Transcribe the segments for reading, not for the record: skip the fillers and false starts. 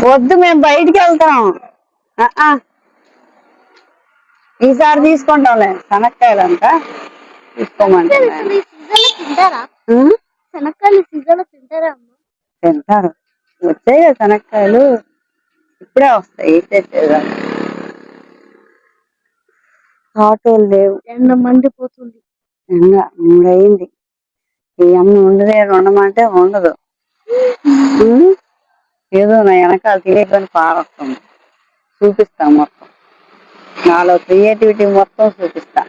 వద్దు, మేము బయటికి వెళ్తాం. ఈసారి తీసుకుంటాంలే. శనక్కాయలంట తీసుకోమంటే తింటారు. వచ్చాయి కదా శనక్కాయలు, ఇప్పుడే వస్తాయి. తెచ్చేదా ఆటోలు లేవు. ఎండ మండిపోతుంది. ఎండ 3 అయింది. ఈ అమ్మ ఉండదే ఉండమంటే ఉండదు. ఏదో నా వెనకాల తిరిగిపోయి పారొస్తుంది. చూపిస్తా మొత్తం, నాలో క్రియేటివిటీ మొత్తం చూపిస్తా.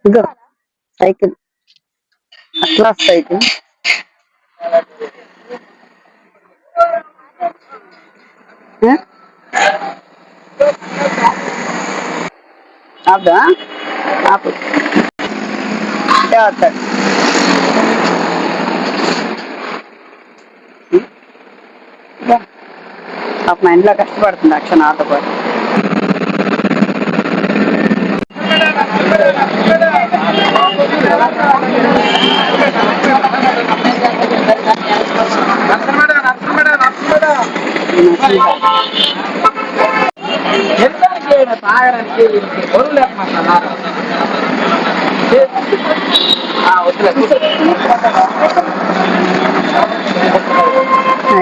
ఇదో సైకిల్, అట్లా సైకిల్. అదా ఆపు వస్తాడు. మా ఇంట్లో కష్టపడుతుంది అక్ష నాతో పాటు.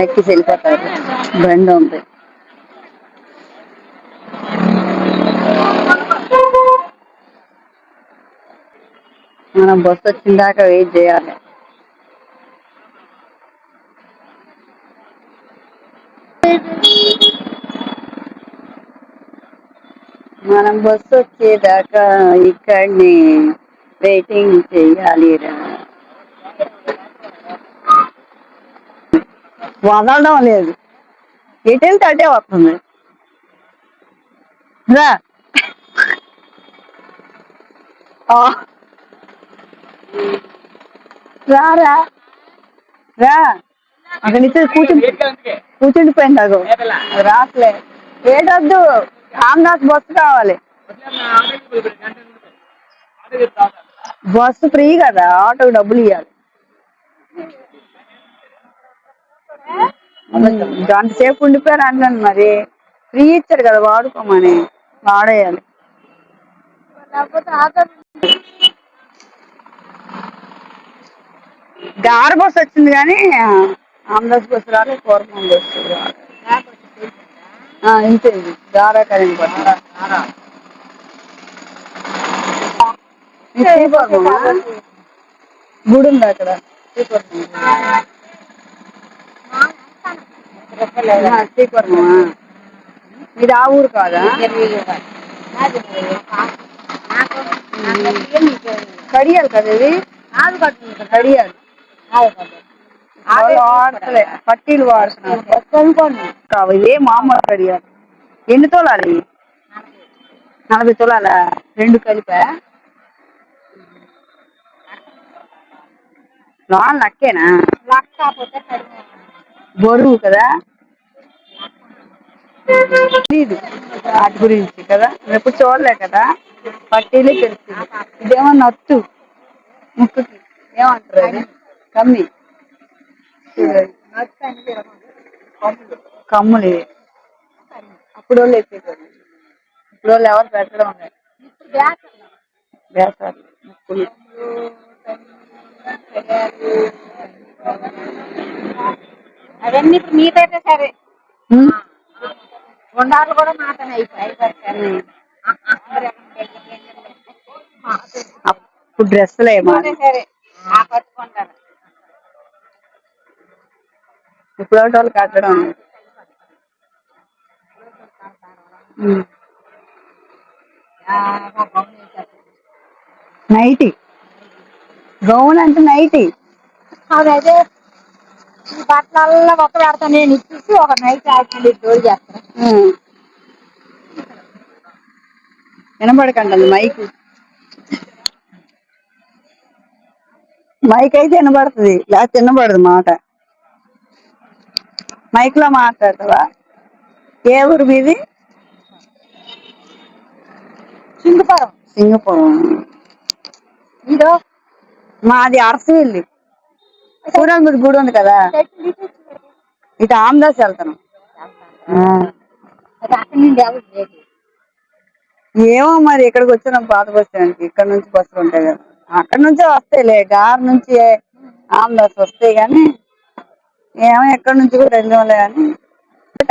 ఎక్కి వెళ్ళిపోతారు. బండి ఉంది. మనం బస్సు వచ్చిందాకా వెయిట్ చేయాలి. మనం బస్సు వచ్చేదాకా ఇక్కడిని వెయిటింగ్ చెయ్యాలి. వదలడం లేదు, ఎటు వెళ్తే అటే వస్తుంది. రా రా రా, అక్కడి నుంచి కూర్చుండిపోయింది. అగో రాట్లే. ఏటొద్దు, రామదాస్ బస్సు కావాలి. బస్సు ఫ్రీ కదా, ఆటోకి డబ్బులు ఇవ్వాలి. గంట సేపు ఉండిపోయారు అంటాను. మరి ఫ్రీ ఇచ్చారు కదా, వాడుకోమని వాడేయాలి. గార బస్సు వచ్చింది కానీ ఆంధ్రస్ బస్సు రాలే. పూర్వం బస్సు ఇంతే, గారా కరెంట్ బస్సు. గుడి ఉంది అక్కడ. శ్రీపురమా, ఇది ఆ ఊరు కాదా? కడియాలి కదా ఇది, కడియాలి. వాడతలే, పట్టీలు వాడుతున్నారు. ఇదే మామూలు కడియాలి. ఎన్ని తోలాలి? 40 తులాలా? 2 కలిపా? లోన్ లక్కేనా? బరువు కదా, తెలీదు వాటి గురించి కదా, ఎప్పుడు చూడలే కదా. పట్టీలే తెలుస్తుంది. ఇదేమో నట్టు ముక్కుకి, ఏమంటారు అది? కమ్మి. కమ్ములు అప్పుడు వాళ్ళు ఎత్తేసారు. ఇప్పుడు వాళ్ళు ఎవరు పెట్టడం లేదు. వేస్తారు ముక్కులు. అవన్నీ ఇప్పుడు మీకైతే సరే, ఉండాలి కూడా మాటనే అయిపోయి. అప్పుడు డ్రెస్సులే సరే పట్టుకుంటారు. ఇప్పుడు వాళ్ళు కట్టడం నైటీ. గౌన్ అంటే నైటీ. అదైతే ఈ బట్టలల్లా ఒక పెడతా, నేను ఇచ్చేసి ఒక నైట్ ఆడుతుంది డోర్ చేస్తాను. వినపడకండి మైక్. మైక్ అయితే వినపడుతుంది, లేకపోతే వినపడదు మాట. మైక్ లో మాట్లాడతావా? ఏ ఊరు మీది? సింగపురం. ఇదో మాది అరసవెల్లి. చూడండి, గుడి ఉంది కదా. ఇటు ఆంధ్రాస్ వెళ్తాను. అక్కడి నుండి ఎవరు లేదు. ఏమో మరి ఇక్కడికి వచ్చినాం పాత బస్ స్టాండ్కి. ఇక్కడ నుంచి బస్సులు ఉంటాయి కదా, అక్కడ నుంచే వస్తాయిలే. గార్ నుంచి ఆంధ్రాస్ వస్తాయి కానీ ఏమో ఎక్కడి నుంచి కూడా వెళ్ళాంలే కానీ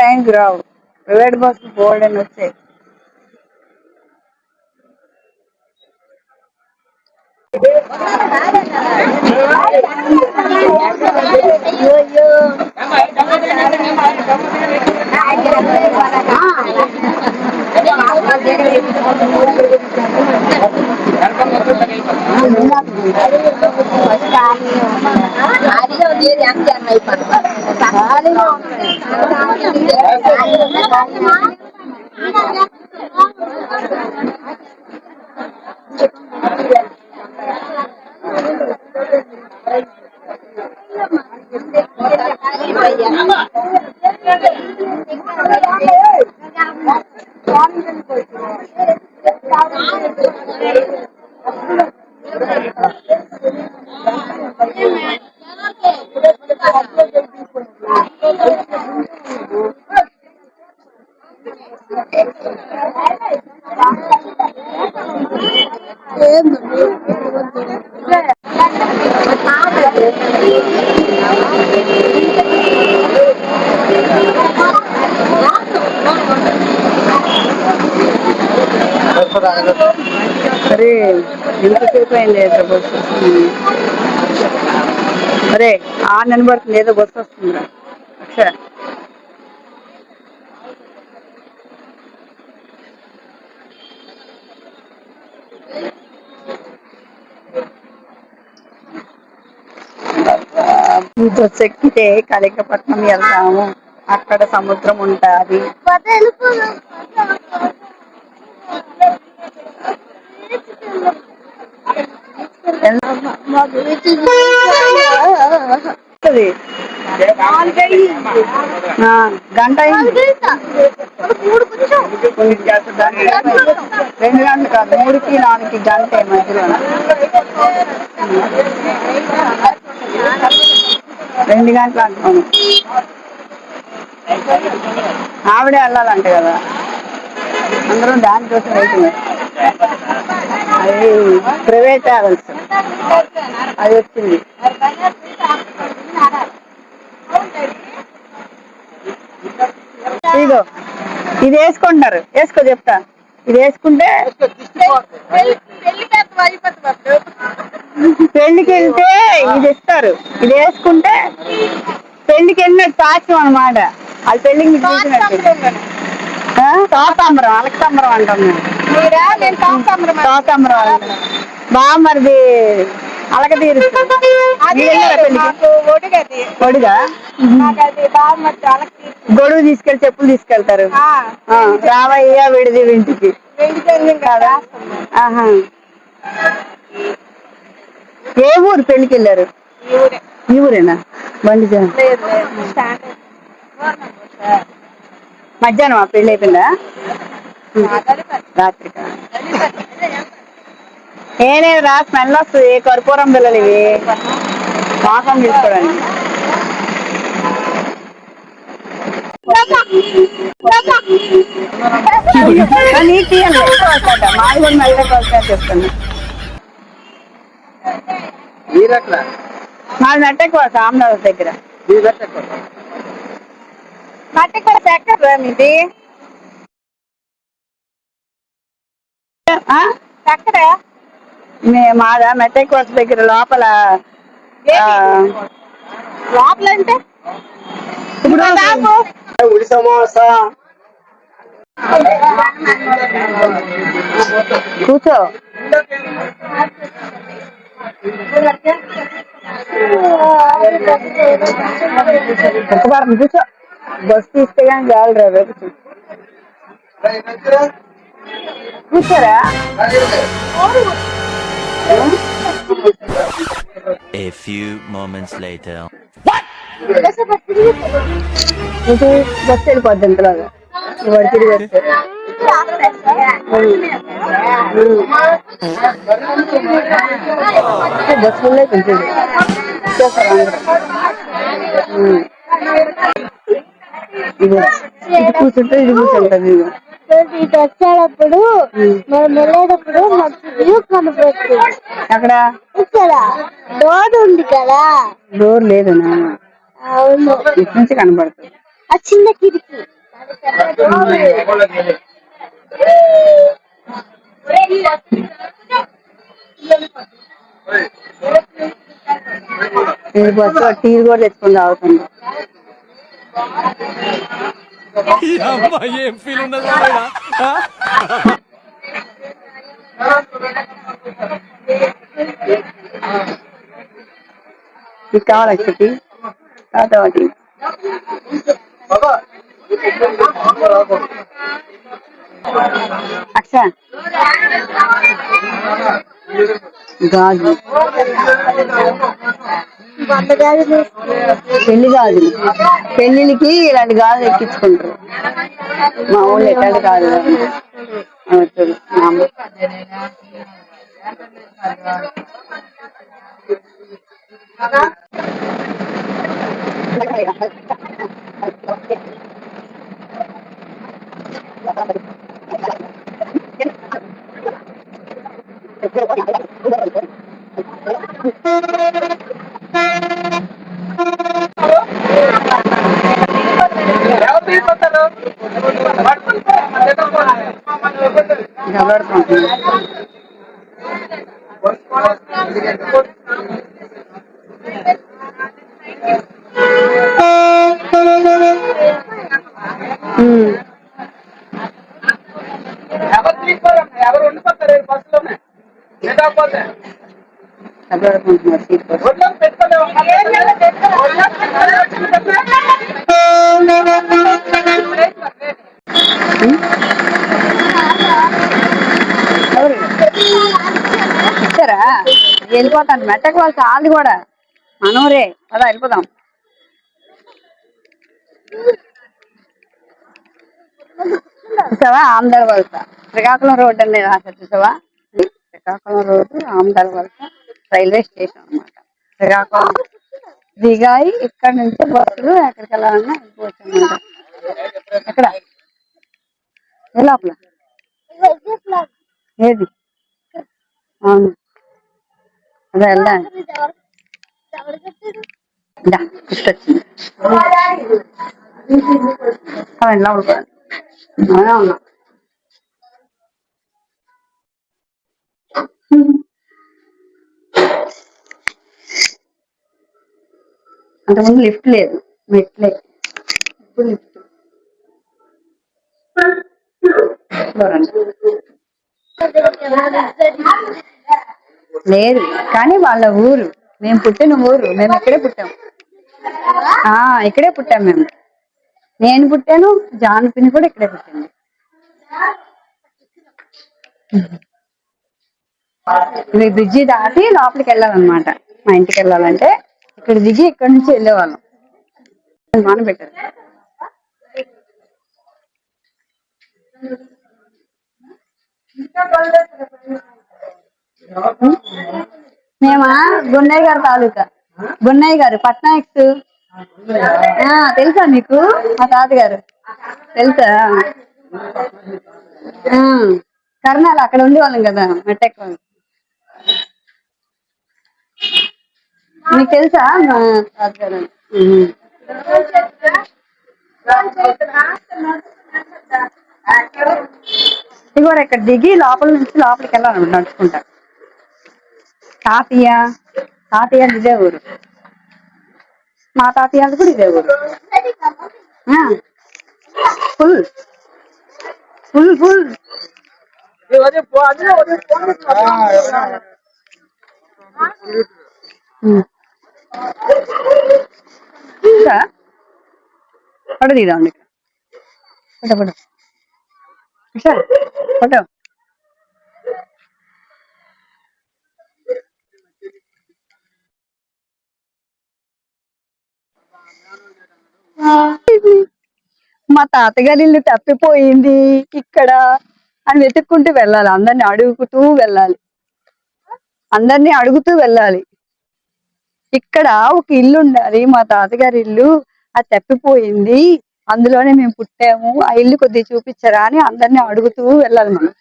టైంకి రావు. ప్రైవేట్ బస్సులు బోల్డ్ అని వచ్చాయి. అరే ఎంతసేపు అయింది బస్సు వస్తుంది. అరే 6 నెలలు పడుతుంది, ఏదో బస్సు వస్తుందిరా. అక్షర బస్సు ఎక్కితే కలికపట్నం వెళ్తాము. అక్కడ సముద్రం ఉంటుంది. గంట 2 గంటలు కాదు, 3కి 4కి గంట మధ్యలో 2 గంటలు అంటున్నాను. ఆవిడే వెళ్ళాలంటే కదా, అందరం దానికోసం వెళ్తున్నారు. అది ప్రైవేట్ ట్రావెల్స్ అది వచ్చింది. ఇదో ఇది వేసుకుంటారు, వేసుకో చెప్తా. ఇది వేసుకుంటే పెళ్లికి వెళ్తే ఇది ఇస్తారు. ఇది వేసుకుంటే పెళ్లికి వెళ్ళినట్టు సాక్ష్యం అనమాట. అది పెళ్లికి తీసినట్టు. తోతాంబరం, అలకతాంబరం అంటాం మేము. తోతాంబరం బామ్మరిది అలక తీరుస్తుంది. ఒడిగా గొడుగు తీసుకెళ్ళి చెప్పులు తీసుకెళ్తారు. రావయ్య విడిది ఇంటికి కదా. ఆహా, ఏ ఊరు పెళ్లికి వెళ్ళారు? ఈ ఊరేనా? బండి మధ్యాహ్నం పెళ్లి అయిపోయిందా? రాత్రికా? ఏలేదు రా, స్మెల్ వస్తుంది. కర్పూరం పిల్లలు ఇవి వాసన తీసుకోవడానికి. నీకు తీయాలి, మాది కూడా మెల్లగా వస్తాయని చెప్తున్నా. మాది మెట్టెక్కువ సామరాజు దగ్గర. మెట్టెక్కువ ఎక్కడ మీది? ఎక్కడ? మాదా మెట్టెక్కువ దగ్గర లోపల. లోపల అంటే ఇప్పుడు సమోసా. కూర్చో. కూర్చో, బస్ తీస్తే కానీ చాలు రా. కూర్చోరా. A few moments later. Bus వెళ్ళిపోద్ది ఇంతలాగా. వాడు తిరిగి వస్తే బస్ ఫుల్ అయిపోయింది. ఇగో ఇది కూర్చుంటే ఇది కూర్చుంటది ఇగో ఇటు వచ్చేటప్పుడు మనం వెళ్ళేటప్పుడు మంచి వ్యూ కనబడుతుంది. అక్కడ ఇక్కడ డోర్ ఉంది కదా, డోర్ లేదనా? అవును, ఇటు నుంచి కనబడుతుంది ఆ చిన్న కిటికీ. నేను బస్సు టీ కూడా తెచ్చుకొని తాగుతుంది. ఏం ఫీల్ ఉండదు మామయ్య. నీకు కావాలా టీ? తాగుతావా టీ? అక్ష గాజు పెళ్లి గాజులు, పెళ్లికి ఇలాంటి గాజులు ఎక్కించుకుంటారు. మా ఊళ్ళో ఎట్లాంటి కాదు మా అమ్మ. ఇచ్చారా? వెళ్ళిపోతాను. మెట్టకు వాళ్ళు చాలు కూడా మనూరే అలా వెళ్ళిపోదాం. చూసావా ఆమ్దాల వలస, శ్రీకాకుళం రోడ్డు అనేది రాశారు చూసావా? శ్రీకాకుళం రోడ్డు ఆమ్దాల వలస రైల్వే స్టేషన్ అన్నమాట. శ్రీకాకుళం దిగాయి ఇక్కడ నుంచి బస్సులు ఎక్కడికి వెళ్ళాలన్నా వెళ్ళిపోవచ్చు అన్నమాట. ఎక్కడ ఏ లోపల ఏది? అవును అదే వెళ్దాం. గుర్తొచ్చింది ఎలా ఉంటాను ఉన్నా. అంతకుముందు లిఫ్ట్ లేదు, మెట్లే. ఇప్పుడు లిఫ్ట్ లేదు కానీ వాళ్ళ ఊరు, మేము పుట్టిన ఊరు, మేము ఇక్కడే పుట్టాం. ఇక్కడే పుట్టాం మేము. నేను పుట్టాను, జాన్ పిన్ని కూడా ఇక్కడే పుట్టింది. ఇవి బ్రిడ్జి దాటి లోపలికి వెళ్ళాలన్నమాట. మా ఇంటికి వెళ్ళాలంటే ఇక్కడ దిగి ఇక్కడ నుంచి వెళ్ళేవాళ్ళం. మాన పెట్టారు. మేమా గున్నయ్య గారు తాలూకా, గున్నయ్య గారు పట్నాయక్స్ తెలుసా మీకు? మా తాతగారు తెలుసా? కర్ణాలు అక్కడ ఉండేవాళ్ళం కదా మెట్టెక్. మీకు తెలుసా మా తాతగారు? ఇదిగోరా ఇక్కడ దిగి లోపల నుంచి లోపలికి వెళ్ళాలి నడుచుకుంటా. తాతయ్య ఇదే ఊరు, మా తాతయ్య కూడా ఇదే ఊరు. ఫుల్ ఫుల్ ఫుల్ ఫోటో దిగుదాం. ఫోటో ఫోటో మా తాతగారి ఇల్లు తప్పిపోయింది ఇక్కడ అని వెతుక్కుంటూ వెళ్ళాలి. అందరిని అడుగుతూ వెళ్ళాలి, అందరినీ అడుగుతూ వెళ్ళాలి. ఇక్కడ ఒక ఇల్లు ఉండాలి, మా తాతగారి ఇల్లు అది తప్పిపోయింది అందులోనే మేము పుట్టాము, ఆ ఇల్లు కొద్దిగా చూపించరా అని అందరినీ అడుగుతూ వెళ్ళాలి మనం.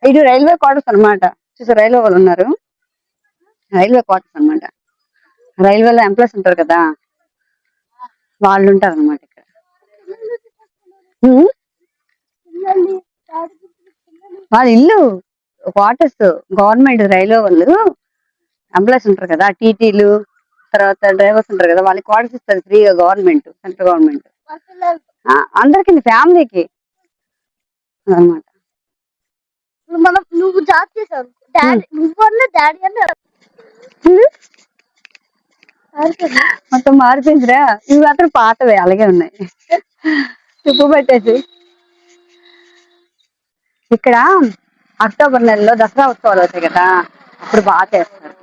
ఇది రైల్వే క్వార్టర్స్ అన్నమాట. చూసారు రైల్వే వాళ్ళు ఉన్నారు, రైల్వే క్వార్టర్స్ అన్నమాట. రైల్వేలో ఎంప్లాయీస్ ఉంటారు కదా, వాళ్ళు ఉంటారు అన్నమాట ఇక్కడ. ఉమ్, వాళ్ళ ఇల్లు క్వార్టర్స్, గవర్నమెంట్ రైల్వే వాళ్ళు ఎంప్లాయీస్ ఉంటారు కదా, టీటీలు తర్వాత డ్రైవర్స్ ఉంటారు కదా, వాళ్ళకి క్వార్టర్స్ ఇస్తారు ఫ్రీగా గవర్నమెంట్, సెంట్రల్ గవర్నమెంట్. అందరికి ఫ్యామిలీకి అన్నమాట. మనం నువ్వు జాబ్ చేసావు డాడీ, నువ్వు డాడీ అని మొత్తం మారిపోయిందిరా. ఇవి మాత్రం పాతవే అలాగే ఉన్నాయి, తుప్పు పెట్టేసి. ఇక్కడ అక్టోబర్ నెలలో దసరా ఉత్సవాలు అవుతాయి కదా, అప్పుడు బాగా చేస్తారు.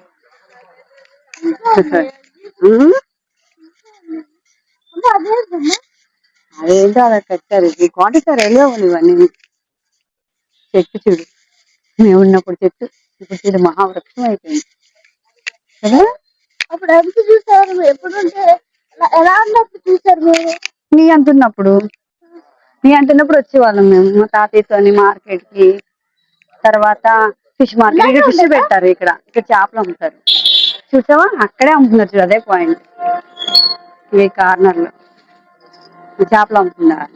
ఉమ్, అదేంటో అలా కట్టారు. ఈ కోటేశ్వర రైల్వే వాళ్ళు ఇవన్నీ. చెట్టు చూడు, మేము ఉన్నప్పుడు చెట్టు, ఇప్పుడు చూడు మహావృక్షం అయిపోయింది కదా. అప్పుడు ఎంత చూసారు ఎప్పుడుంటే ఎలా ఉన్నప్పుడు చూసారు మీరు? నీ అంటున్నప్పుడు వచ్చేవాళ్ళం మేము మా తాతయ్యతోని మార్కెట్ కి. తర్వాత ఫిష్ మార్కెట్, ఇక్కడ ఫిష్ పెడతారు, ఇక్కడ చేపలు అమ్ముతారు. చూసావా అక్కడే అమ్ముతున్నారు చూడు, అదే పాయింట్. ఈ కార్నర్ లో చేపలు అమ్ముతున్నారు.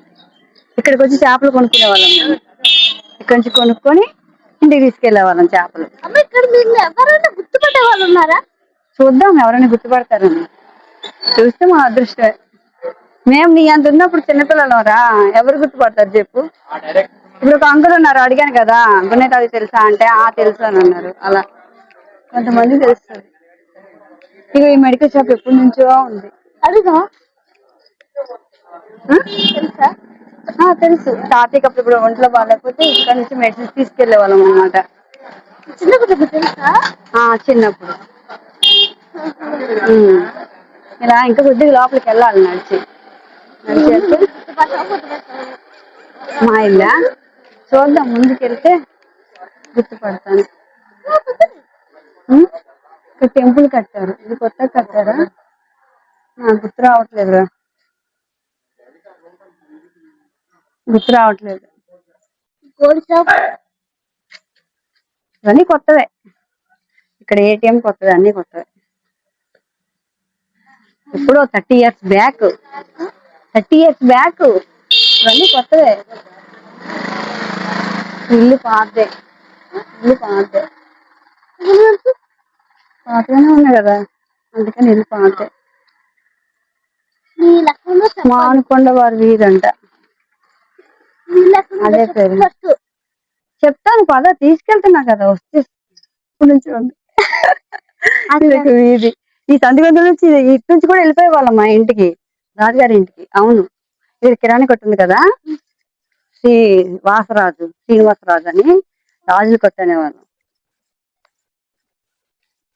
ఇక్కడికి వచ్చి చేపలు కొనుక్కునే వాళ్ళం మేము. ఇక్కడ నుంచి కొనుక్కొని ఇంటికి తీసుకెళ్లే వాళ్ళం చేపలు. అమ్మ ఇక్కడ మీరు ఎవరైనా గుర్తుపట్టే వాళ్ళు ఉన్నారా? చూద్దాం ఎవరైనా గుర్తుపడతారని, చూస్తే మా అదృష్టం. మేము నీ అంత ఉన్నప్పుడు చిన్నపిల్లలు రా, ఎవరు గుర్తుపడతారు చెప్పు. ఇప్పుడు ఒక అంకుల్ ఉన్నారు, అడిగాను కదా గున్నయ్య అది తెలుసా అంటే ఆ తెలుసు అని అన్నారు. అలా కొంతమంది తెలుస్తుంది. ఇక ఈ మెడికల్ షాప్ ఎప్పటి నుంచో ఉంది. అడుగా తెలుసా? తెలుసు. తాతయ్యకి అప్పుడు ఇప్పుడు ఒంట్లో బాగాలేకపోతే ఇక్కడ నుంచి మెడిసిన్స్ తీసుకెళ్లే వాళ్ళం అనమాట. చిన్నప్పుడు తెలుసా? చిన్నప్పుడు. ఇలా ఇంకా కొద్దిగా లోపలికి వెళ్ళాలి నడిచి వెళ్తే మా ఇల్లా. చూద్దాం ముందుకెళ్తే గుర్తుపడతాను. ఇక్కడ టెంపుల్ కట్టారు, ఇది కొత్తగా కట్టారా గుర్తు రావట్లేదురా, గుర్తు రావట్లేదు. ఇవన్నీ కొత్తవే, ఇక్కడ ఏటీఎం కొత్తది, అన్ని కొత్తవే. ఎప్పుడో 30 years బ్యాక్, ఇవన్నీ కొత్తవే. ఇల్లు పాతదే, పాతగానే ఉన్నాయి కదా, అందుకని ఇల్లు పాతదే. మానుకొండ వారి వీధంట, అదే పేరు. చెప్తాను పద, తీసుకెళ్తున్నా కదా వస్తే. ఇప్పుడు నుంచి వీధి, ఈ సందిగొండ నుంచి ఇటు నుంచి కూడా వెళ్ళిపోయే వాళ్ళం మా ఇంటికి, రాజుగారి ఇంటికి. అవును, ఇది కిరాణా కొట్టింది కదా, శ్రీనివాసరాజు అని రాజులు కొట్టనేవాళ్ళం.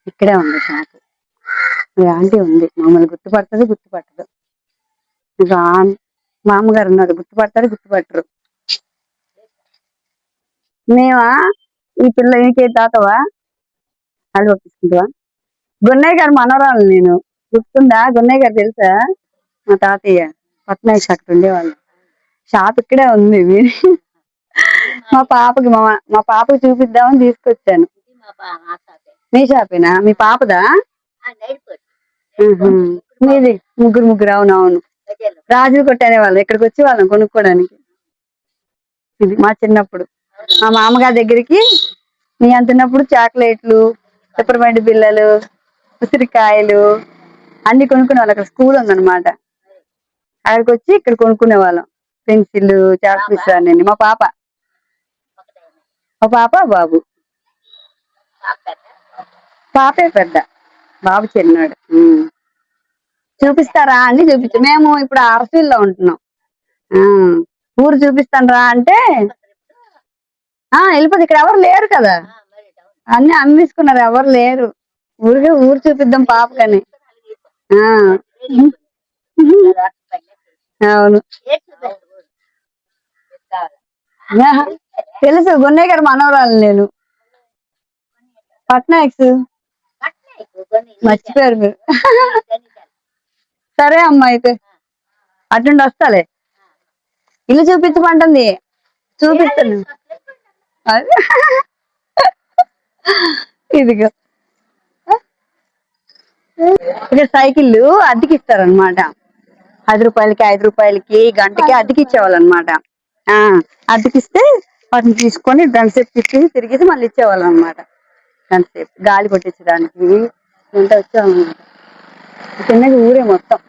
ఇక్కడే ఉంది షాపు. ఆంటీ ఉంది, మమ్మల్ని గుర్తుపట్టదు. ఇక మా అమ్మగారు ఉన్నారు, గుర్తుపట్టరు. మేమా ఈ పిల్ల ఇంకే తాతవా అది ఒప్పించుకుంటావా? గున్నయ్య గారు మనవరాలు నేను, గుర్తుందా? గున్నయ్య గారు తెలుసా? మా తాతయ్య పట్నాయక్ అక్కడ ఉండేవాళ్ళు. షాప్ ఇక్కడే ఉంది. మా పాపకి చూపిద్దామని తీసుకొచ్చాను. మీ షాపేనా? మీ పాపదా? మీది ముగ్గురు. అవునవును, రాజులు కొట్టనే వాళ్ళు, ఇక్కడికి వచ్చి వాళ్ళం కొనుక్కోడానికి. ఇది మా చిన్నప్పుడు మా మామగారి దగ్గరికి నీ అంటున్నప్పుడు చాక్లెట్లు, పెప్పర్మెంట్ బిల్లలు, ఉసిరికాయలు అన్ని కొనుక్కునే వాళ్ళు. అక్కడ స్కూల్ ఉందన్నమాట, అక్కడికి వచ్చి ఇక్కడ కొనుక్కునే వాళ్ళం. పెన్సిల్, చాక్పీస్ అన్ని. మా పాప బాబు. పాపే పెద్ద, బాబు చిన్నాడు. చూపిస్తారా అండి? మేము ఇప్పుడు అరసీల్లో ఉంటున్నాం. ఊరు చూపిస్తాను రా అంటే వెళ్ళిపోతుంది. ఇక్కడ ఎవరు లేరు కదా, అన్ని అమ్మేసుకున్నారు, ఎవరు లేరు. ఊరు చూపిద్దాం పాపకని. అవును, తెలుసు. గున్నయ్య గారు మనవరాలు నేను, పట్నాయక్స్. మర్చిపోయారు మీరు. సరే అమ్మా అయితే. అటుండి వస్తాలే. ఇల్లు చూపించమంటుంది, చూపిస్తాను. అదే. ఇదిగో ఇక్కడ సైకిళ్ళు అద్దెకి ఇస్తారనమాట. 10 రూపాయలకి 5 రూపాయలకి గంటకి అద్దెకి ఇచ్చేవాళ్ళు అనమాట. అద్దెకిస్తే వాటిని తీసుకొని గంటసేపు తిరిగేసి మళ్ళీ ఇచ్చేవాళ్ళం అనమాట. గంటసేపు గాలి కొట్టించడానికి ఎంత వచ్చామన్నమాట. చిన్నగా ఊరే మొత్తం.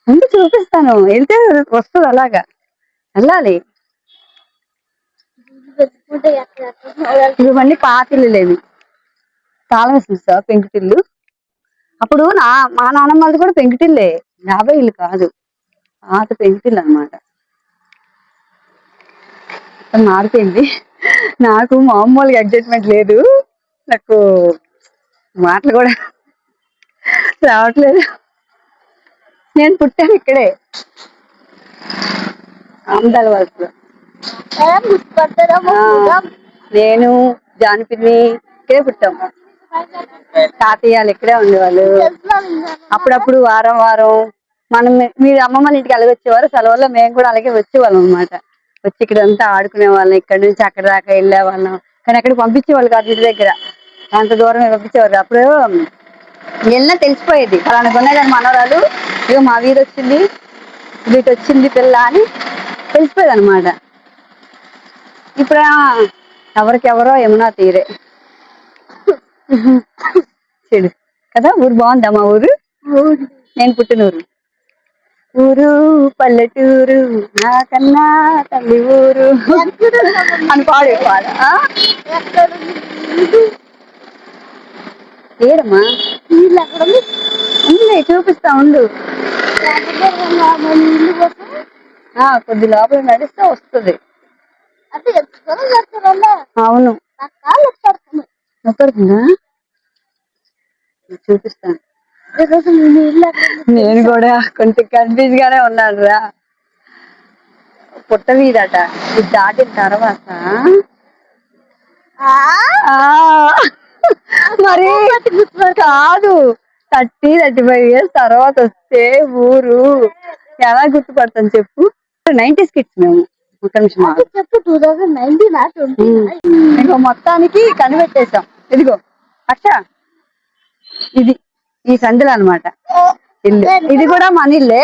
ముందు చూపిస్తాను, వెళ్తే వస్తుంది అలాగా వెళ్ళాలి. ఇవన్నీ పాతిల్లు లేవి, తాళం వేసి పెంకుటిల్లు. అప్పుడు మా నాన్నమ్మ వాళ్ళది కూడా పెంకుటిల్లే, 50 ఇల్లు కాదు, పాత పెంకుటిల్లు అనమాట. మారిపోయింది. నాకు మామూలుగా ఎగ్జైట్మెంట్ లేదు, నాకు మాటలు కూడా రావట్లేదు. నేను పుట్టాను ఇక్కడే, ఆమదాల వలసలో. నేను జానపిన్ని ఇక్కడే పుట్టాం. తాతయ్యాలు ఇక్కడే ఉండేవాళ్ళు. అప్పుడప్పుడు వారం వారం మనం మీరు అమ్మమ్మ ఇంటికి అలాగే వచ్చేవారు, సెలవుల్లో మేము కూడా అలాగే వచ్చేవాళ్ళం అనమాట. వచ్చి ఇక్కడ అంతా ఆడుకునే వాళ్ళం, ఇక్కడ నుంచి అక్కడ దాకా వెళ్ళే వాళ్ళం. కానీ అక్కడికి పంపించేవాళ్ళు కాదు, ఇంటి దగ్గర అంత దూరం పంపించేవారు. అప్పుడు వెళ్ళినా తెలిసిపోయేది, ఫలానా ఉన్నాయి కానీ మనవరాలు, ఇగో మా వీధి వచ్చింది, వీటి వచ్చింది పిల్ల అని తెలిసిపోయేది అనమాట. ఇప్పుడు ఎవరికెవరో యమునా తీరే చెడు కదా. ఊరు బాగుందా మా ఊరు? నేను పుట్టిన ఊరు. ఊరు పల్లెటూరు నాకన్నా తల్లి ఊరు అని పాడు పాడ. ఏడమ్మా ఉంది, చూపిస్తా ఉండు. కొద్ది లోపల నడిస్తే వస్తుంది. అవును, నొక్కడుతుందా? చూపిస్తాను. నేను కూడా కొంచెం కన్ఫ్యూజ్ గానే ఉన్నాను రా. పుట్ట వీధట, ఇది దాటిన తర్వాత మరి కాదు, 30-35 ఇయర్స్ తర్వాత వస్తే ఊరు ఎలా గుర్తుపడతాను చెప్పు? 90s కిడ్స్ మేము. ఇంకో మొత్తానికి కనిపెట్టేశాం. ఇదిగో అక్క, ఇది ఈ సందులు అనమాట ఇల్లు. ఇది కూడా మన ఇల్లే,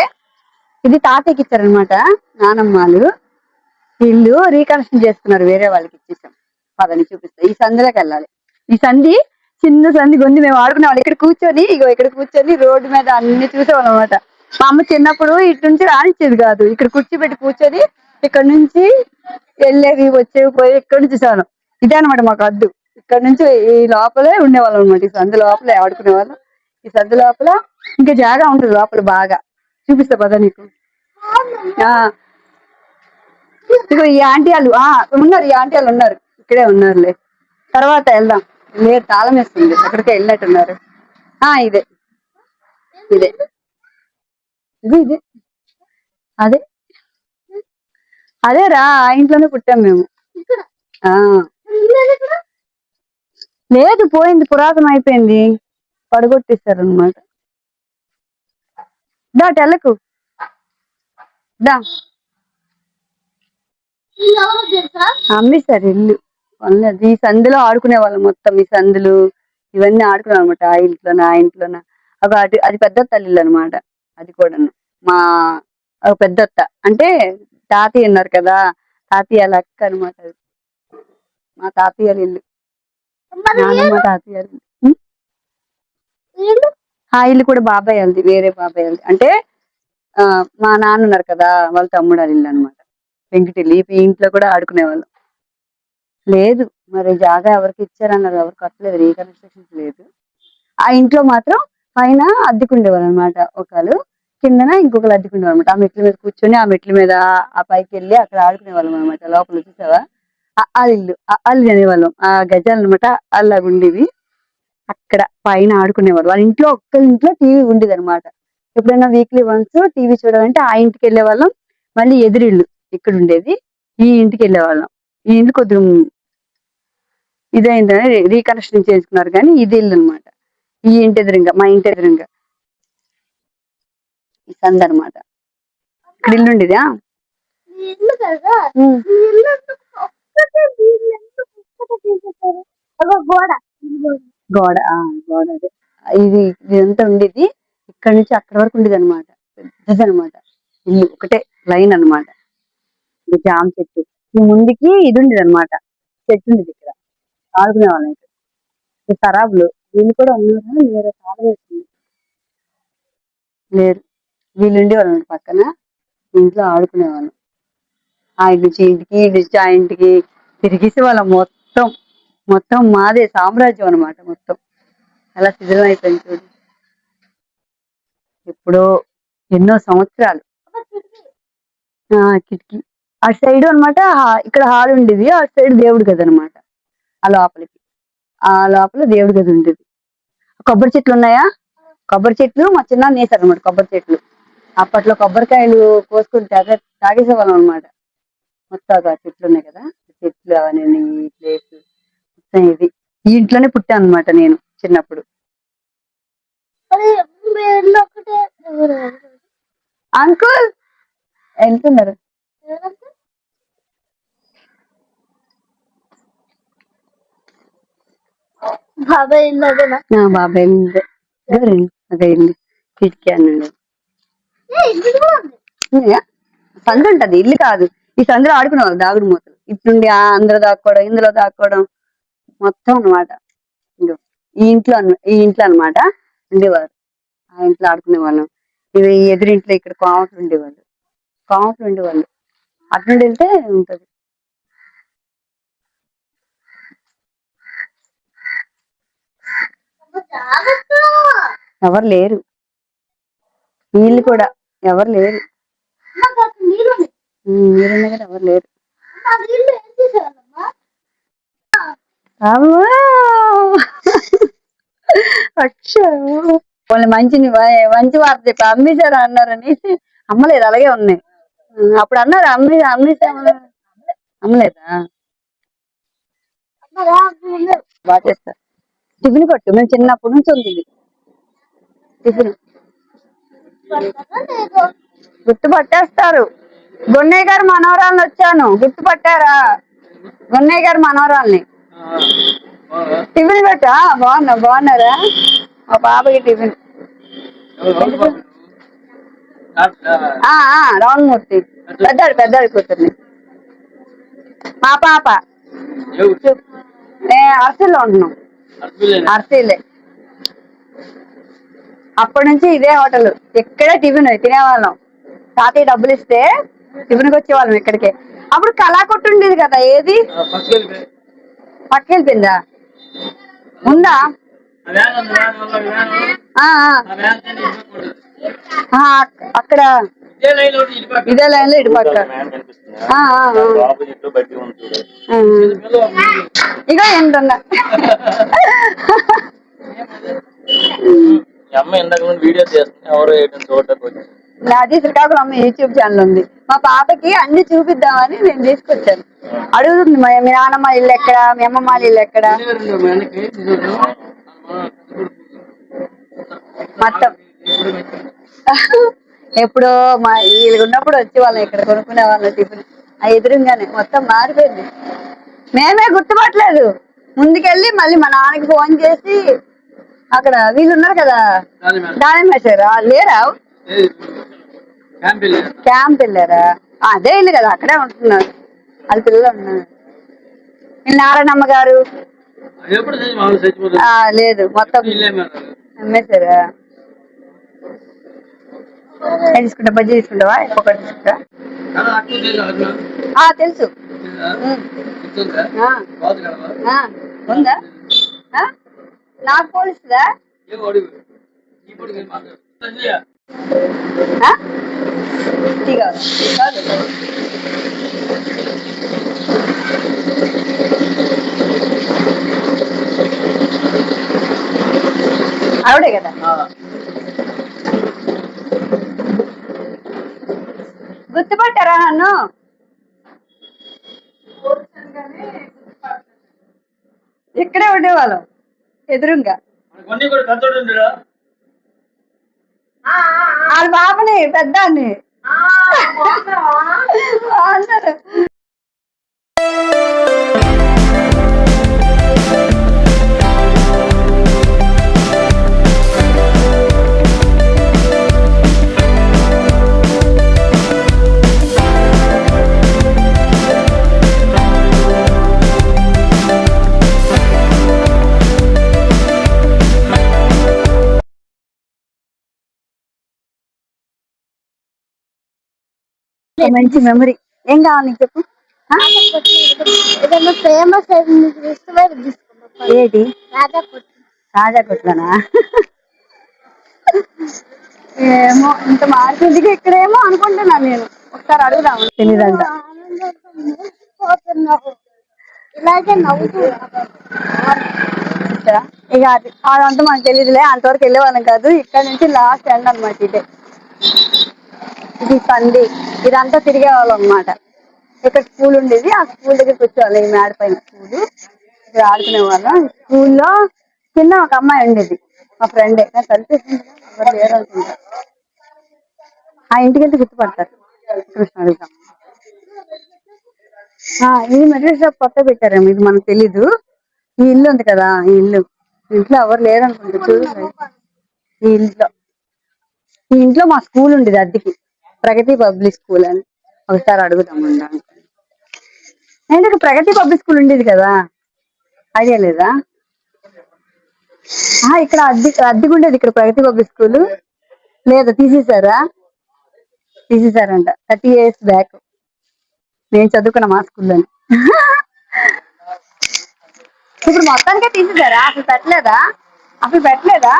ఇది తాతయ్యకి ఇచ్చారనమాట నానమ్మాలు. ఇల్లు రీకన్స్ట్రక్షన్ చేసుకున్నారు, వేరే వాళ్ళకి ఇచ్చేసాం. పదని చూపిస్తా. ఈ సందులోకి వెళ్ళాలి. ఈ సంధి చిన్న సంధి గొంది, మేము ఆడుకునేవాళ్ళం ఇక్కడ కూర్చొని. ఇగో ఇక్కడ కూర్చొని రోడ్డు మీద అన్ని చూసేవాళ్ళం అనమాట. మా అమ్మ చిన్నప్పుడు ఇటు నుంచి రానిచ్చేది కాదు, ఇక్కడ కూర్చోబెట్టి కూర్చొని ఇక్కడ నుంచి వెళ్ళేవి వచ్చేవి పోయి ఇక్కడ నుంచి చూసేవాళ్ళం. ఇదే అనమాట మాకు అద్దు. ఇక్కడ నుంచి ఈ లోపలే ఉండేవాళ్ళం అనమాట, ఈ సందు లోపలే ఆడుకునేవాళ్ళం. ఈ సందు లోపల ఇంకా జాగా ఉంటుంది లోపల బాగా, చూపిస్తా పద నీకు. ఇగో ఈ ఆంటీ వాళ్ళు ఉన్నారు, ఈ ఆంటీ వాళ్ళు ఉన్నారు, ఇక్కడే ఉన్నారులే. తర్వాత వెళ్దాం, మీరు తాళం వేస్తుంది, అక్కడికే వెళ్ళినట్టున్నారు. ఇదే ఇదే ఇదే ఇదే అదే అదేరా, ఆ ఇంట్లోనే పుట్టాం మేము. లేదు, పోయింది, పురాతనం అయిపోయింది, పడగొట్టేశారు అనమాట. దా టెల్లకు దా. అమ్మేశారు ఇల్లు. ఈ సందులో ఆడుకునే వాళ్ళం మొత్తం, ఈ సందులు ఇవన్నీ ఆడుకున్నాం అనమాట. ఆ ఇంట్లోన అది పెద్ద తల్లిళ్ళు అనమాట. అది కూడా మా పెద్దత్త అంటే తాతయ్య ఉన్నారు కదా, తాతయ్య లెక్క అనమాట. మా తాతయ్య ఇల్లు, నాన్నమ్మ తాతయ్య ఆ ఇల్లు కూడా బాబాయ్ వాళ్ళది, వేరే బాబాయ్ వాళ్ళది. అంటే మా నాన్న ఉన్నారు కదా, వాళ్ళ తమ్ముడు వాళ్ళ ఇల్లు అనమాట, వెంకటిల్లు. ఈ ఇంట్లో కూడా ఆడుకునేవాళ్ళం. లేదు, మరి జాగా ఎవరికి ఇచ్చారన్నారు, ఎవరు కట్టలేదు, రీకన్స్ట్రక్షన్స్ లేదు. ఆ ఇంట్లో మాత్రం పైన అద్దెకుండేవాళ్ళు అనమాట ఒకళ్ళు, కిందన ఇంకొకరు అద్దెకుండేవాళ్ళు అనమాట. ఆ మెట్ల మీద కూర్చొని ఆ మెట్ల మీద ఆ పైకి వెళ్ళి అక్కడ ఆడుకునేవాళ్ళం అనమాట. లోపల చూసావా ఇల్లు, అల్లు అనేవాళ్ళం. ఆ గజాలు అనమాట అలాగా ఉండేవి. అక్కడ పైన ఆడుకునేవారు. వాళ్ళ ఇంట్లో ఒక్క ఇంట్లో టీవీ ఉండేది అనమాట. ఎప్పుడైనా వీక్లీ వన్స్ టీవీ చూడాలంటే ఆ ఇంటికి వెళ్ళే వాళ్ళం. మళ్ళీ ఎదురిల్లు ఇక్కడ ఉండేది, ఈ ఇంటికి వెళ్ళే వాళ్ళం. ఈ ఇంటి కొద్దిగా ఇదైందని రీకన్స్ట్రక్షన్ చేసుకున్నారు, కానీ ఇది ఇల్లు అనమాట. ఈ ఇంటి ఎదురుగా, మా ఇంటి ఎదురుగా ఈ సంద అనమాట. ఇక్కడ ఇల్లు ఉండేదా ఇల్లు కదా ఉమ్. ఇల్లు ఒక్కటే వీళ్ళు ఎందుకు ఒక్కటే తీసేశారు గోడ గోడ గోడ అదే ఇది ఇదంతా ఉండేది. ఇక్కడ నుంచి అక్కడ వరకు ఉండేది అనమాట. పెద్దది అనమాట ఇల్లు, ఒకటే లైన్ అనమాట. ఇది జామ చెట్టు, ఈ ముందుకి ఇది ఉండేది అనమాట. చెట్టు ఉండేది ఇక్కడ, ఆడుకునే వాళ్ళం ఇక్కడ. ఈ ఖరాబులు వీళ్ళు కూడా ఉన్నారు, లేరు చాలా వేస్తుంది లేరు. వీళ్ళు ఉండేవాళ్ళు పక్కన, ఇంట్లో ఆడుకునేవాళ్ళం. ఆ ఇంటి నుంచి ఇంటికి, ఇంటి నుంచి ఆ ఇంటికి తిరిగేసి వాళ్ళం. మొత్తం మొత్తం మాదే సామ్రాజ్యం అనమాట. మొత్తం అలా శిథిలం అయిపోయింది చూడు. ఎప్పుడో ఎన్నో సంవత్సరాలు. కిటికీ అటు సైడ్ అనమాట. ఇక్కడ హాల్ ఉండేది, అటు సైడ్ దేవుడి గది అనమాట. ఆ లోపల దేవుడి గది ఉండేది. కొబ్బరి చెట్లు ఉన్నాయా, కొబ్బరి చెట్లు మా చిన్న నేసారు అనమాట. కొబ్బరి చెట్లు అప్పట్లో కొబ్బరికాయలు కోసుకుని తాగేసేవాళ్ళం అనమాట. మొత్తం చెట్లు ఉన్నాయి కదా, చెట్లు అవన్నీ ఈ ప్లేస్ మొత్తం ఇది. ఈ ఇంట్లోనే పుట్టాను అనమాట నేను చిన్నప్పుడు. ఇల్లు ఒక్కటే అంకుల్ వెళ్తున్నారు. బాబాయ్ ఇల్లు అదేనా బాబాయ్ అదైంది కిటికీ అన్నాడు. సందు ఉంటది, ఇల్లు కాదు. ఈ సందులో ఆడుకునేవాళ్ళు దాగుడు మూతలు. ఇట్లుండి అందరూ దాక్కోవడం, ఇందులో దాక్కోవడం మొత్తం అనమాట. ఈ ఇంట్లో అనమాట ఉండేవారు. ఆ ఇంట్లో ఆడుకునే వాళ్ళం. ఇది ఎదురింట్లో ఇక్కడ కామట్లు ఉండేవాళ్ళు. అటు వెళ్తే ఉంటది. ఎవరు లేరు, వీళ్ళు కూడా ఎవరు లేరు. మీరున్న కదా ఎవరు లేరు. వాళ్ళు మంచి వార్త చెప్పి అమ్మేశారు అన్నారు అనేసి అమ్మలేదు, అలాగే ఉన్నాయి. అప్పుడు అన్నారు అమ్మేసామని. అమ్మలేదా? బాగా చేస్తారు. టిఫిన్ కొట్టు, మేము చిన్నప్పటి నుంచి ఉంది ఇది టిఫిన్. గుర్తుపట్టేస్తారు. గొన్నయ్య గారు మనవరాలను వచ్చాను, గుర్తుపట్టారా? గొన్నయ్య గారు మనవరాల్ని. టిఫిన్ పెట్టా. బాగున్నారా? మా పాపకి టిఫిన్. రావణమూర్తి పెద్దాడు కూతుర్ని. మా పాప అరసీలో ఉంటున్నాం. అరసీలే. అప్పటి నుంచి ఇదే హోటల్, ఇక్కడే టిఫిన్ తినేవాళ్ళం. తాతయ్య డబ్బులు ఇస్తే టిఫిన్కి వచ్చేవాళ్ళం ఇక్కడికే. అప్పుడు కళా కొట్టు ఉండేది కదా, ఏది పక్కెళ్ళిపోయిందా? ఉందా? అక్కడ ఇదే లైన్ లో ఇటు పక్క. ఇక ఏంటన్నా నాది శ్రీకాకుళం అమ్మ యూట్యూబ్ ఛానల్ ఉంది. మా పాపకి అన్ని చూపిద్దామని నేను తీసుకొచ్చాను. అడుగుతుంది మీ నాన్నమ్మ ఇల్లు ఎక్కడ, మీ అమ్మమ్మ ఇల్లు ఎక్కడ మొత్తం. ఎప్పుడో మా వీళ్ళు ఉన్నప్పుడు వచ్చే వాళ్ళం, ఇక్కడ కొనుక్కునే వాళ్ళం టిఫిన్. ఆ ఎదురుగానే మొత్తం మారిపోయింది. మేమే గుర్తుపట్టలేదు. ముందుకెళ్ళి మళ్ళీ మా నాన్నకి ఫోన్ చేసి, అక్కడ వీళ్ళు ఉన్నారు కదా దాని మేసారా లేరా, క్యాంప్ వెళ్ళారా? అదే ఇల్లు కదా, అక్కడే ఉంటున్నారు. వాళ్ళ పిల్లలు ఉన్నారు. నారాయణమ్మ గారు లేదు, మొత్తం అమ్మేశారా? తీసుకుంటా, బజ్జీ తీసుకుంటావా? ఒకటి తీసుకుంటా. తెలుసు. ఉందా? నాకు పోలిస్తుందా? ఆవిడే కదా. గుర్తుపట్టారా నన్ను? ఇక్కడే ఉండేవాళ్ళం ఎదురుగా. వాళ్ళ పాపని పెద్దాన్ని అందరు మంచి మెమరీ. ఏం కావాలి నీకు చెప్పు. ఏదైనా ఫేమస్ ఏది రాజా కొట్టు. రాజా కొట్లనా? ఏమో ఇంత మార్కెట్కి ఇక్కడేమో అనుకుంటున్నాను నేను. ఒకసారి అడుగుదాం. తెలీదంట. ఇలాగే నవ్వుతూ ఇక అదంతా మనకు తెలియదులే. అంతవరకు వెళ్ళే వాళ్ళం కాదు. ఇక్కడ నుంచి లాస్ట్ ఎండ్ అనమాట ఇదే. ఇది పంది. ఇదంతా తిరిగే వాళ్ళం అనమాట. ఇక్కడ స్కూల్ ఉండేది. ఆ స్కూల్ దగ్గరికి వచ్చేవాళ్ళం. ఈ మేడ పైన స్కూల్. ఇక్కడ ఆడుకునే వాళ్ళం. స్కూల్లో కింద ఒక అమ్మాయి ఉండేది, మా ఫ్రెండే. కలిపేసింది ఎవరు లేరు అనుకుంటా. ఆ ఇంటికి వెళ్తే గుర్తుపడతారు. అడుగుతాం. ఇది మెటీరియల్ షాప్ కొత్త పెట్టారేమో, ఇది మనకు తెలీదు. ఈ ఇల్లు ఉంది కదా, ఈ ఇంట్లో ఎవరు లేరు అనుకుంటా. చూడండి, ఈ ఇంట్లో మా స్కూల్ ఉండేది అద్దెకి, ప్రగతి పబ్లిక్ స్కూల్ అని. ఒకసారి అడుగుదాం. ఏంటంటే ప్రగతి పబ్లిక్ స్కూల్ ఉండేది కదా, ఐడియా లేదా? ఇక్కడ అద్దెకు ఉండేది ఇక్కడ ప్రగతి పబ్లిక్ స్కూల్. లేదా తీసేసారంట 30 years బ్యాక్. నేను చదువుకున్నా మా స్కూల్లోని. ఇప్పుడు మొత్తానికే తీసేసారా? అసలు పెట్టలేదా?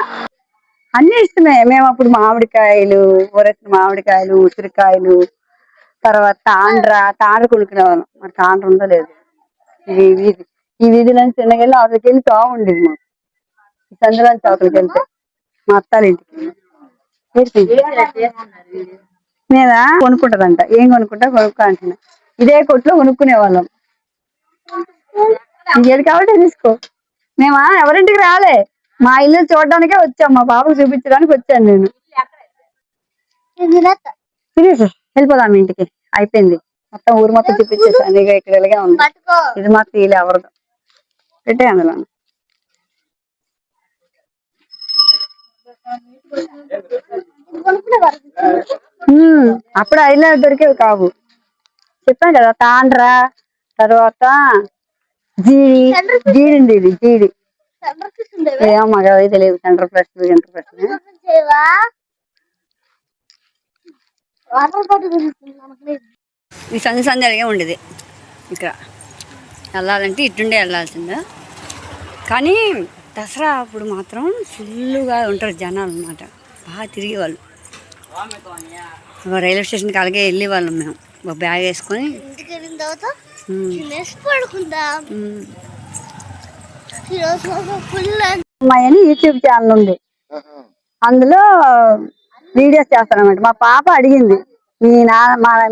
అన్ని ఇష్టమే. మేము అప్పుడు మామిడికాయలు, ఊరెత్తిన మామిడికాయలు, ఉసిరికాయలు, తర్వాత తాండ్ర కొనుక్కునే వాళ్ళం. మరి తాండ్ర ఉందో లేదు. ఈ వీధిలోంచి చిన్నగెళ్ళి అవతలకి వెళ్ళి తా ఉండేది మాకు. సందులోంచి అవతలకి వెళ్తే మా అత్తాల ఇంటికి. నేనా కొనుక్కుంటదంట. ఏం కొనుక్కో అంటున్నా. ఇదే కొట్లో కొనుక్కునే వాళ్ళం. ఏది కాబట్టి తీసుకో. మేమా ఎవరింటికి రాలే, మా ఇల్లు చూడడానికే వచ్చాం. మా బాబుకు చూపించడానికి వచ్చాను నేను. తినేసి వెళ్ళిపోదాం ఇంటికి. అయిపోయింది మొత్తం, ఊరు మొత్తం చూపించేసాను. ఇక ఇక్కడ ఇలాగే ఉంది. ఇది మాకు తీయలే ఎవరిదో. పెట్టే అందులో అప్పుడు ఐదు దొరికేవి కావు. చెప్పాను కదా, తాండ్ర, తర్వాత జీడి ఉండేది. జీడి ఏమో మాకు అవి తెలియదు. సెంటర్ ఫ్రెష్ ఈ సంధి అలాగే ఉండేది. ఇక్కడ వెళ్ళాలంటే ఇటుండే వెళ్ళాల్సిందే. కానీ దసరా అప్పుడు మాత్రం ఫుల్గా ఉంటారు జనాలు అన్నమాట. బాగా తిరిగేవాళ్ళు. రైల్వే స్టేషన్కి అలాగే వెళ్ళేవాళ్ళం మేము, ఒక బ్యాగ్ వేసుకొని. అమ్మాయి అని యూట్యూబ్ ఛానల్ ఉంది, అందులో వీడియోస్ చేస్తానన్నమాట. మా పాప అడిగింది,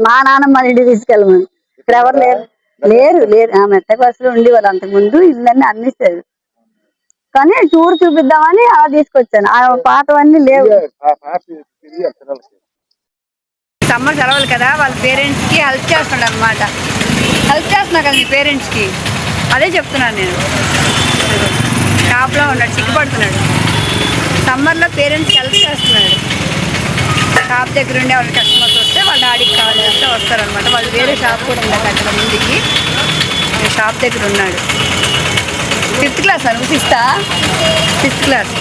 మా నాన్నమ్మ ఇంటి తీసుకెళ్ళమని. ఇక్కడ ఎవరు లేరు. మెట్ట బస్సులో ఉండేవాళ్ళు అంతకుముందు. ఇళ్ళన్నీ అన్నిస్తారు, కానీ టూర్ చూపిద్దామని అలా తీసుకొచ్చాను. ఆ పాతవన్నీ లేవు. సమ్మర్ సెలవులు కదా, వాళ్ళ పేరెంట్స్ కి హెల్ప్ చేస్తున్నాడు అనమాట. హెల్ప్ చేస్తున్నా కదా మీ పేరెంట్స్ కి, అదే చెప్తున్నాను నేను. షాప్లో ఉన్నాడు, సిగ్గుపడుతున్నాడు. సమ్మర్లో పేరెంట్స్కి హెల్ప్ చేస్తున్నాడు. షాప్ దగ్గర ఉండే వాళ్ళ కస్టమర్స్ వస్తే వాళ్ళ డాడీకి కాల్ చేస్తే వస్తారనమాట. వాళ్ళు వేరే షాప్ కూడా ఉండదు అక్కడ ముందుకి. షాప్ దగ్గర ఉన్నాడు. 5th క్లాస్ అనుకు 6th క్లాస్.